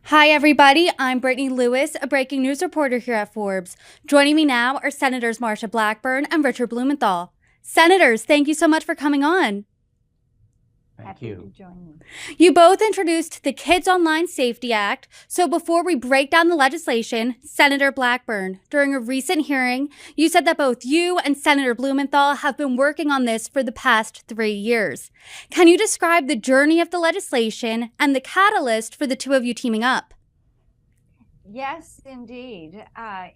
Hi, everybody. I'm Brittany Lewis, a breaking news reporter here at Forbes. Joining me now are Senators Marsha Blackburn and Richard Blumenthal. Senators, thank you so much for coming on. Happy to join you. You both introduced the Kids Online Safety Act. So before we break down the legislation, Senator Blackburn, during a recent hearing, you said that both you and Senator Blumenthal have been working on this for the past 3 years. Can you describe the journey of the legislation and the catalyst for the two of you teaming up? Yes, indeed.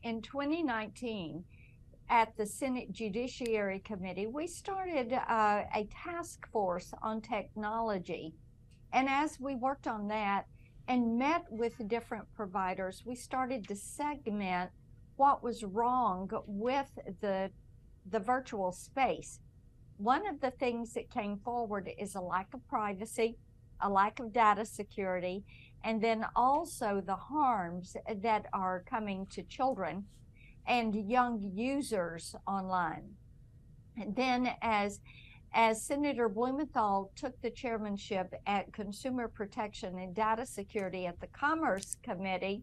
In 2019, at the Senate Judiciary Committee, we started a task force on technology. And as we worked on that and met with different providers, we started to segment what was wrong with the virtual space. One of the things that came forward is a lack of privacy, a lack of data security, and then also the harms that are coming to children and young users online. And then as Senator Blumenthal took the chairmanship at Consumer Protection and Data Security at the Commerce Committee,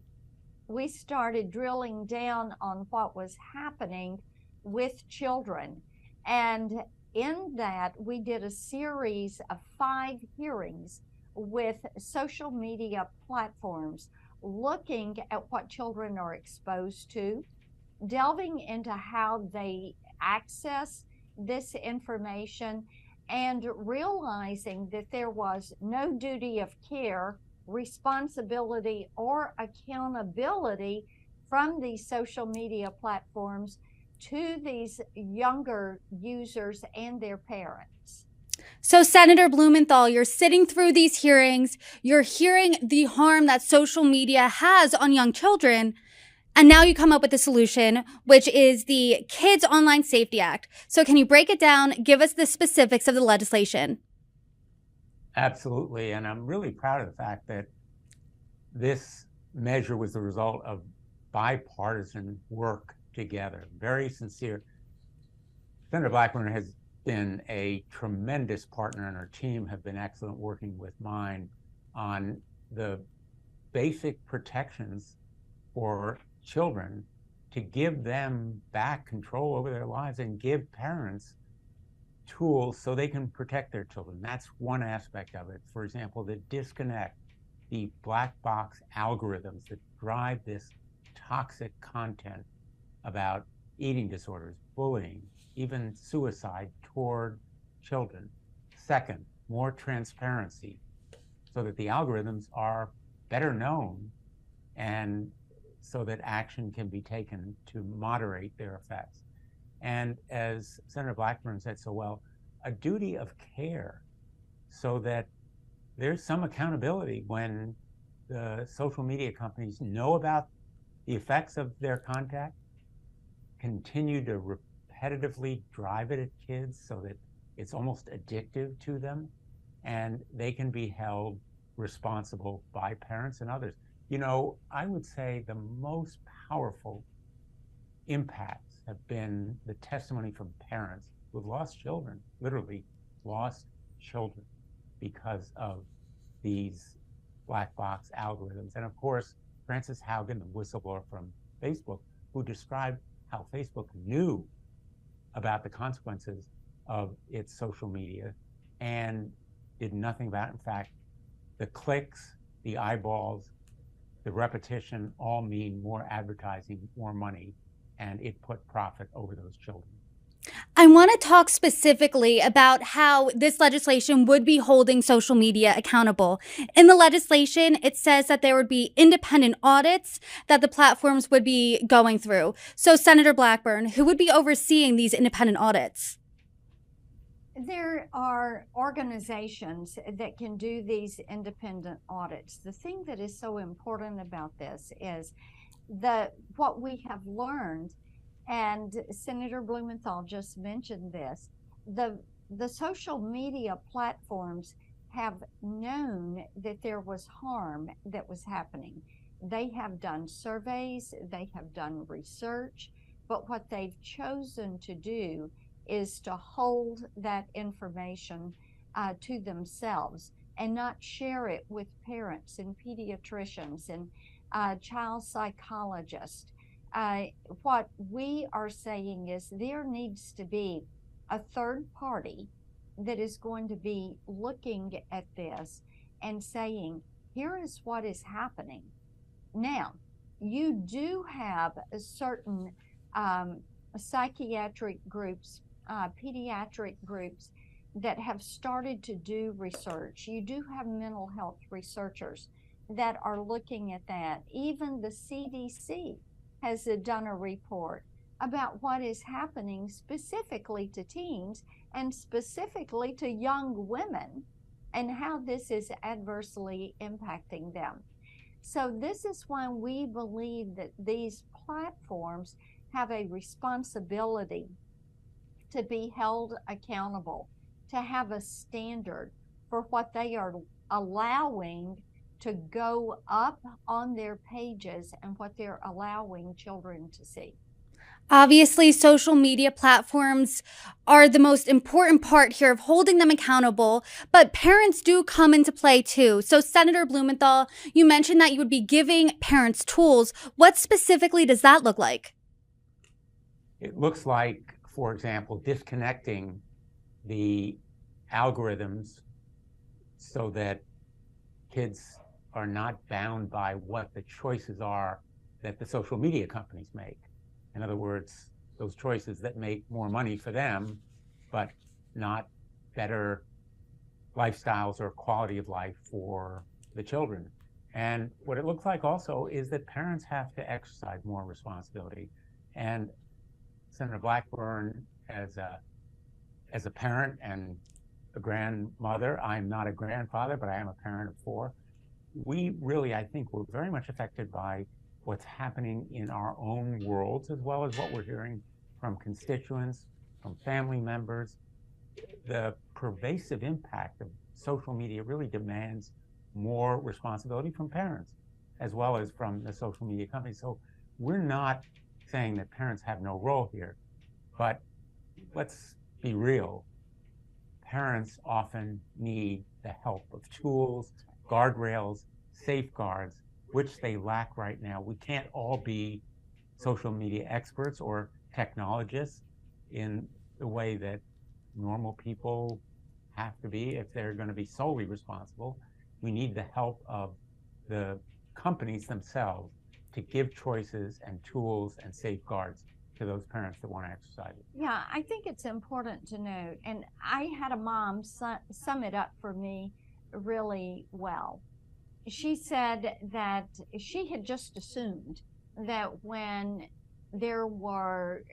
we started drilling down on what was happening with children. And in that, we did a series of 5 hearings with social media platforms, looking at what children are exposed to, delving into how they access this information, and realizing that there was no duty of care, responsibility, or accountability from these social media platforms to these younger users and their parents. So, Senator Blumenthal, you're sitting through these hearings, you're hearing the harm that social media has on young children, and now you come up with a solution, which is the Kids Online Safety Act. So can you break it down, give us the specifics of the legislation? Absolutely, and I'm really proud of the fact that this measure was the result of bipartisan work together, very sincere. Senator Blackburn has been a tremendous partner, and her team have been excellent working with mine on the basic protections for children to give them back control over their lives and give parents tools so they can protect their children. That's one aspect of it. For example, the disconnect, the black box algorithms that drive this toxic content about eating disorders, bullying, even suicide toward children. Second, more transparency so that the algorithms are better known and so that action can be taken to moderate their effects. And as Senator Blackburn said so well, a duty of care so that there's some accountability when the social media companies know about the effects of their contact, continue to repetitively drive it at kids so that it's almost addictive to them, and they can be held responsible by parents and others. You know, I would say the most powerful impacts have been the testimony from parents who've lost children, literally lost children because of these black box algorithms. And of course, Frances Haugen, the whistleblower from Facebook, who described how Facebook knew about the consequences of its social media and did nothing about it. In fact, the clicks, the eyeballs, the repetition all mean more advertising, more money, and it put profit over those children. I want to talk specifically about how this legislation would be holding social media accountable. In the legislation, it says that there would be independent audits that the platforms would be going through. So, Senator Blackburn, who would be overseeing these independent audits? There are organizations that can do these independent audits. The thing that is so important about this is what we have learned, and Senator Blumenthal just mentioned this, the social media platforms have known that there was harm that was happening. They have done surveys, they have done research, but what they've chosen to do is to hold that information to themselves and not share it with parents and pediatricians and child psychologists. What we are saying is there needs to be a third party that is going to be looking at this and saying, here is what is happening. Now, you do have a certain psychiatric groups, pediatric groups that have started to do research. You do have mental health researchers that are looking at that. Even the CDC has done a report about what is happening specifically to teens and specifically to young women and how this is adversely impacting them. So this is why we believe that these platforms have a responsibility to be held accountable, to have a standard for what they are allowing to go up on their pages and what they're allowing children to see. Obviously, social media platforms are the most important part here of holding them accountable, but parents do come into play too. So, Senator Blumenthal, you mentioned that you would be giving parents tools. What specifically does that look like? It looks like, for example, disconnecting the algorithms so that kids are not bound by what the choices are that the social media companies make. In other words, those choices that make more money for them, but not better lifestyles or quality of life for the children. And what it looks like also is that parents have to exercise more responsibility. And Senator Blackburn, as a parent and a grandmother, I'm not a grandfather, but I am a parent of 4. We really, I think, we're very much affected by what's happening in our own worlds, as well as what we're hearing from constituents, from family members. The pervasive impact of social media really demands more responsibility from parents, as well as from the social media companies. So we're not saying that parents have no role here, but let's be real. Parents often need the help of tools, guardrails, safeguards, which they lack right now. We can't all be social media experts or technologists in the way that normal people have to be if they're going to be solely responsible. We need the help of the companies themselves to give choices and tools and safeguards to those parents that want to exercise it. Yeah, I think it's important to note, and I had a mom sum it up for me really well. She said that she had just assumed that when there were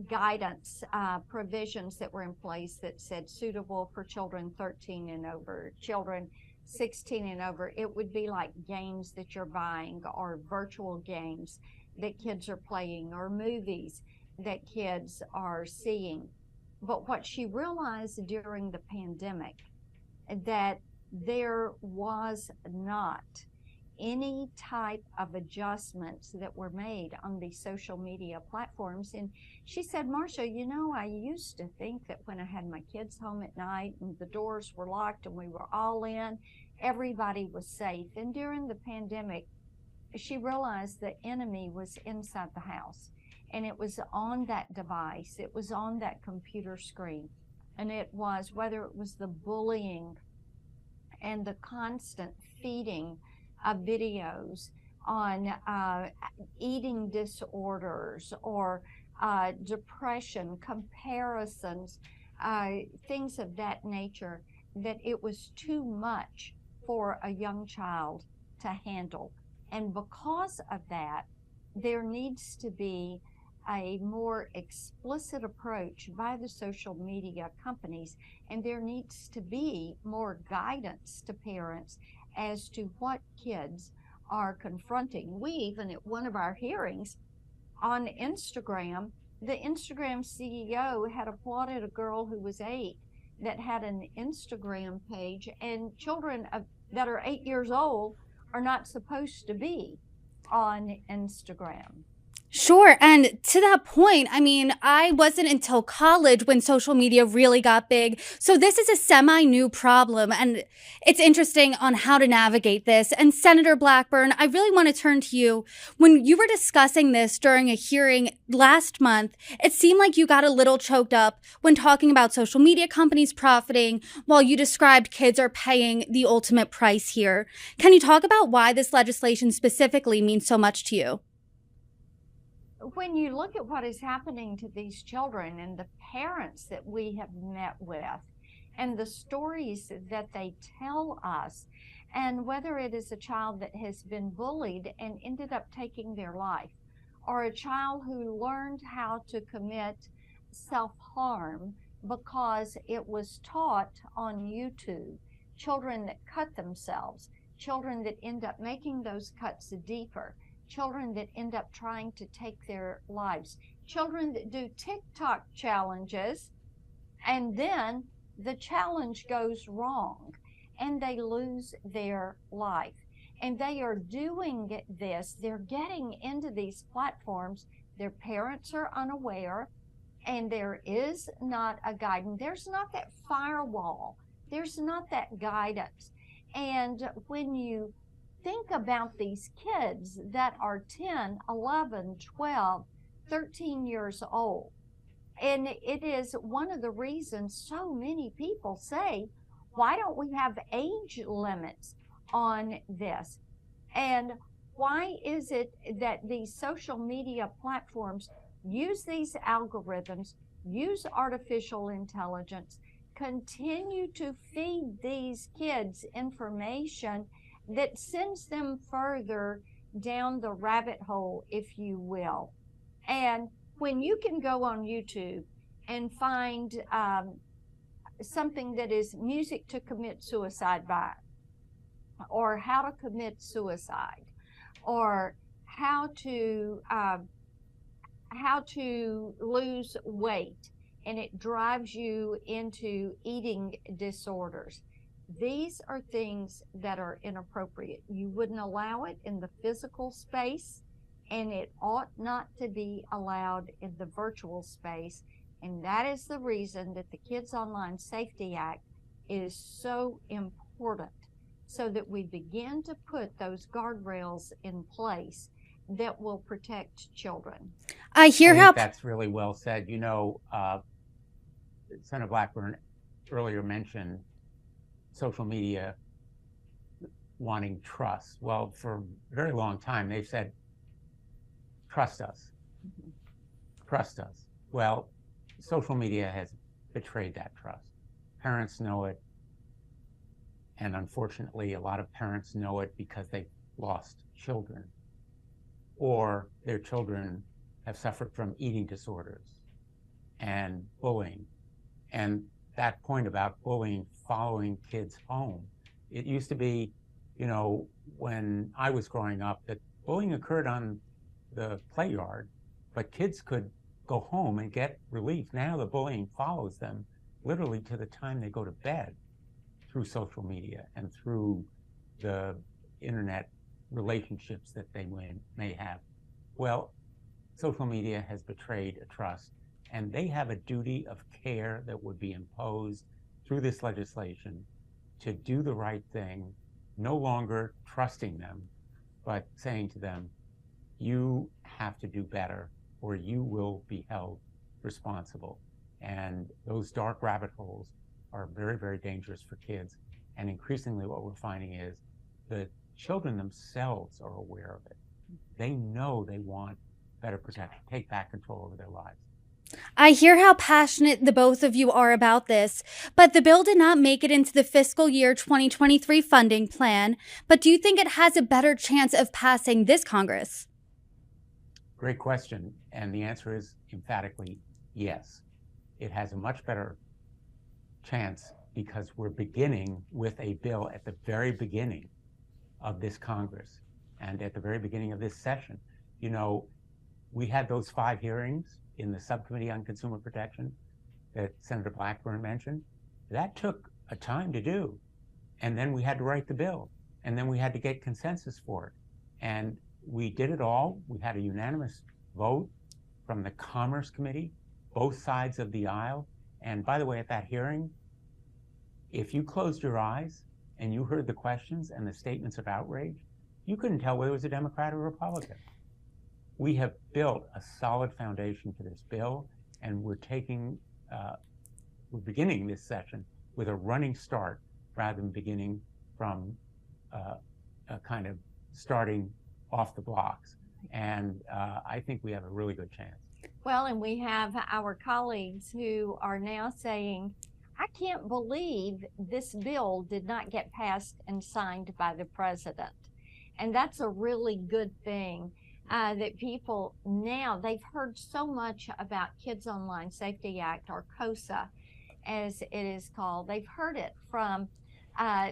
guidance provisions that were in place that said suitable for children 13 and over, children 16 and over, it would be like games that you're buying or virtual games that kids are playing or movies that kids are seeing. But what she realized during the pandemic, that there was not any type of adjustments that were made on the social media platforms. And she said, Marsha, you know, I used to think that when I had my kids home at night and the doors were locked and we were all in, everybody was safe. And during the pandemic, she realized the enemy was inside the house, and it was on that device, it was on that computer screen, and it was, whether it was the bullying and the constant feeding of videos on eating disorders or depression, comparisons, things of that nature, that it was too much for a young child to handle. And because of that, there needs to be a more explicit approach by the social media companies, and there needs to be more guidance to parents as to what kids are confronting. We even, at one of our hearings on Instagram, the Instagram CEO had applauded a girl who was 8 that had an Instagram page, and children that are 8 years old are not supposed to be on Instagram. Sure. And to that point, I mean, I wasn't until college when social media really got big. So this is a semi-new problem. And it's interesting on how to navigate this. And Senator Blackburn, I really want to turn to you. When you were discussing this during a hearing last month, it seemed like you got a little choked up when talking about social media companies profiting while you described kids are paying the ultimate price here. Can you talk about why this legislation specifically means so much to you? When you look at what is happening to these children and the parents that we have met with and the stories that they tell us, and whether it is a child that has been bullied and ended up taking their life, or a child who learned how to commit self-harm because it was taught on YouTube, children that cut themselves, children that end up making those cuts deeper, children that end up trying to take their lives, children that do TikTok challenges, and then the challenge goes wrong and they lose their life. And they are doing this, they're getting into these platforms, their parents are unaware, and there is not a guidance. There's not that firewall, there's not that guidance. And when you think about these kids that are 10, 11, 12, 13 years old. And it is one of the reasons so many people say, why don't we have age limits on this? And why is it that these social media platforms use these algorithms, use artificial intelligence, continue to feed these kids information that sends them further down the rabbit hole, if you will? And when you can go on YouTube and find something that is music to commit suicide by, or how to commit suicide, or how to lose weight, and it drives you into eating disorders. These are things that are inappropriate. You wouldn't allow it in the physical space, and it ought not to be allowed in the virtual space. And that is the reason that the Kids Online Safety Act is so important, so that we begin to put those guardrails in place that will protect children. I think that's really well said. You know, Senator Blackburn earlier mentioned social media wanting trust. Well, for a very long time, they've said, trust us, trust us. Well, social media has betrayed that trust. Parents know it. And unfortunately, a lot of parents know it because they've lost children, or their children have suffered from eating disorders and bullying. And that point about bullying following kids home, it used to be, you know, when I was growing up, that bullying occurred on the play yard, but kids could go home and get relief. Now the bullying follows them literally to the time they go to bed, through social media and through the internet relationships that they may have. Well, social media has betrayed a trust, and they have a duty of care that would be imposed through this legislation to do the right thing, no longer trusting them, but saying to them, you have to do better or you will be held responsible. And those dark rabbit holes are very, very dangerous for kids. And increasingly what we're finding is the children themselves are aware of it. They know they want better protection, take back control over their lives. I hear how passionate the both of you are about this, but the bill did not make it into the fiscal year 2023 funding plan. But do you think it has a better chance of passing this Congress? Great question. And the answer is emphatically yes. It has a much better chance because we're beginning with a bill at the very beginning of this Congress and at the very beginning of this session. You know, we had those 5 hearings in the Subcommittee on Consumer Protection that Senator Blackburn mentioned. That took a time to do. And then we had to write the bill. And then we had to get consensus for it. And we did it all. We had a unanimous vote from the Commerce Committee, both sides of the aisle. And by the way, at that hearing, if you closed your eyes and you heard the questions and the statements of outrage, you couldn't tell whether it was a Democrat or Republican. We have built a solid foundation for this bill, and we're beginning this session with a running start rather than beginning from a kind of starting off the blocks. And I think we have a really good chance. Well, and we have our colleagues who are now saying, I can't believe this bill did not get passed and signed by the president. And that's a really good thing, that people now, they've heard so much about Kids Online Safety Act, or KOSA, as it is called. They've heard it from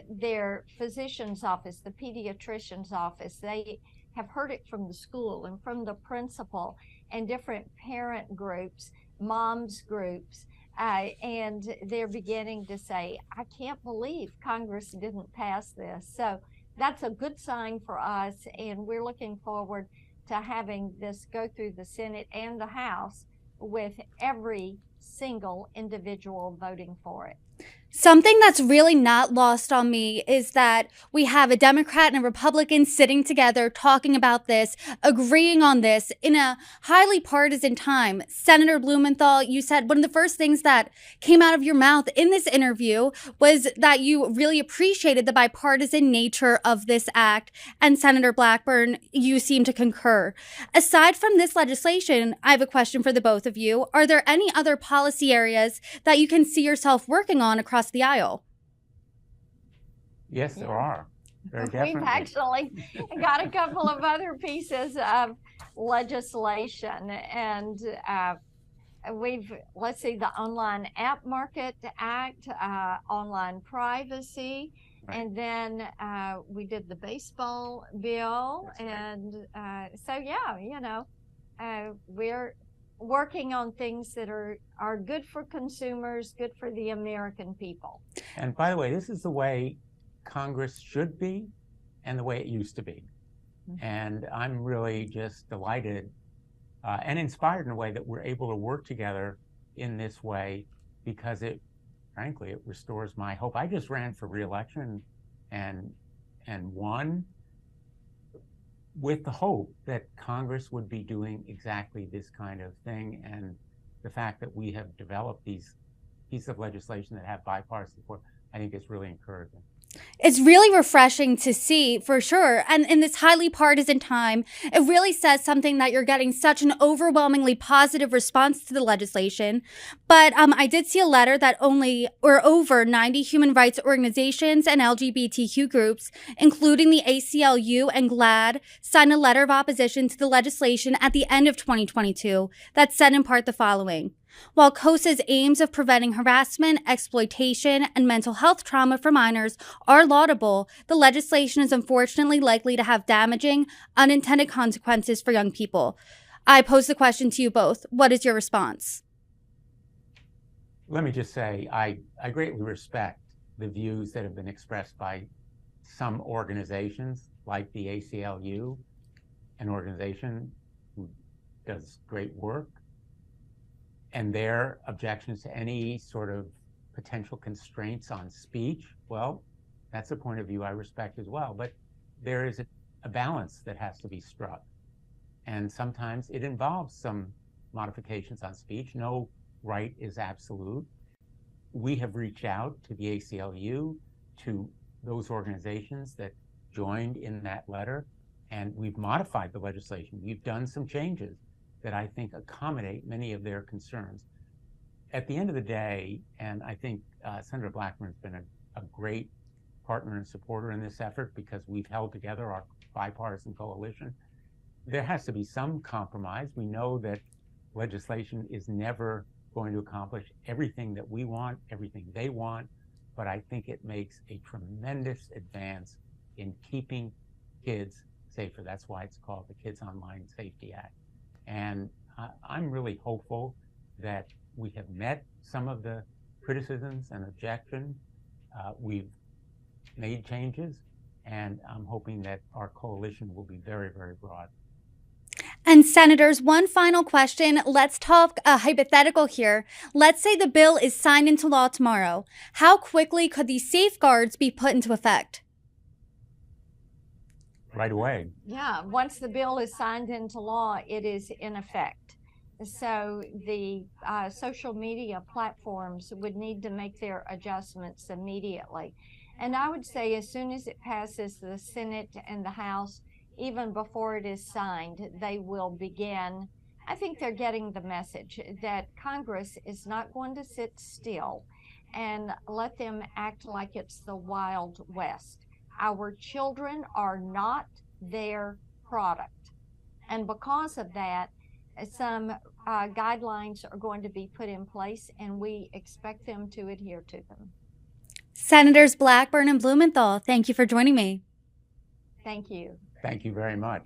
their physician's office, the pediatrician's office. They have heard it from the school and from the principal and different parent groups, moms groups. And they're beginning to say, I can't believe Congress didn't pass this. So that's a good sign for us, and we're looking forward to having this go through the Senate and the House with every single individual voting for it. Something that's really not lost on me is that we have a Democrat and a Republican sitting together talking about this, agreeing on this in a highly partisan time. Senator Blumenthal, you said one of the first things that came out of your mouth in this interview was that you really appreciated the bipartisan nature of this act. And Senator Blackburn, you seem to concur. Aside from this legislation, I have a question for the both of you. Are there any other policy areas that you can see yourself working on across the aisle? Yes, there are. Very definitely. We've actually got a couple of other pieces of legislation, and let's see, the Online App Market Act, online privacy, right. And then we did the baseball bill. That's and so, yeah, we're working on things that are good for consumers, good for the American people. And by the way, this is the way Congress should be and the way it used to be. Mm-hmm. And I'm really just delighted and inspired in a way that we're able to work together in this way, because frankly, it restores my hope. I just ran for re-election and won with the hope that Congress would be doing exactly this kind of thing. And the fact that we have developed these pieces of legislation that have bipartisan support, I think is really encouraging. It's really refreshing to see, for sure. And in this highly partisan time, it really says something that you're getting such an overwhelmingly positive response to the legislation. But I did see a letter that over 90 human rights organizations and LGBTQ groups, including the ACLU and GLAAD, signed a letter of opposition to the legislation at the end of 2022 that said in part the following. While KOSA's aims of preventing harassment, exploitation, and mental health trauma for minors are laudable, the legislation is unfortunately likely to have damaging, unintended consequences for young people. I pose the question to you both. What is your response? Let me just say, I greatly respect the views that have been expressed by some organizations like the ACLU, an organization who does great work, and their objections to any sort of potential constraints on speech. Well, that's a point of view I respect as well. But there is a balance that has to be struck. And sometimes it involves some modifications on speech. No right is absolute. We have reached out to the ACLU, to those organizations that joined in that letter, and we've modified the legislation. We've done some changes that I think accommodate many of their concerns. At the end of the day, and I think Senator Blackburn's been a great partner and supporter in this effort, because we've held together our bipartisan coalition, there has to be some compromise. We know that legislation is never going to accomplish everything that we want, everything they want, but I think it makes a tremendous advance in keeping kids safer. That's why it's called the Kids Online Safety Act. And I'm really hopeful that we have met some of the criticisms and objections. We've made changes, and I'm hoping that our coalition will be very, very broad. And Senators, one final question. Let's talk a hypothetical here. Let's say the bill is signed into law tomorrow. How quickly could these safeguards be put into effect? Right away. Yeah, once the bill is signed into law, it is in effect. So the social media platforms would need to make their adjustments immediately. And I would say as soon as it passes the Senate and the House, even before it is signed, they will begin. I think they're getting the message that Congress is not going to sit still and let them act like it's the Wild West. Our children are not their product. And because of that, some guidelines are going to be put in place, and we expect them to adhere to them. Senators Blackburn and Blumenthal, thank you for joining me. Thank you. Thank you very much.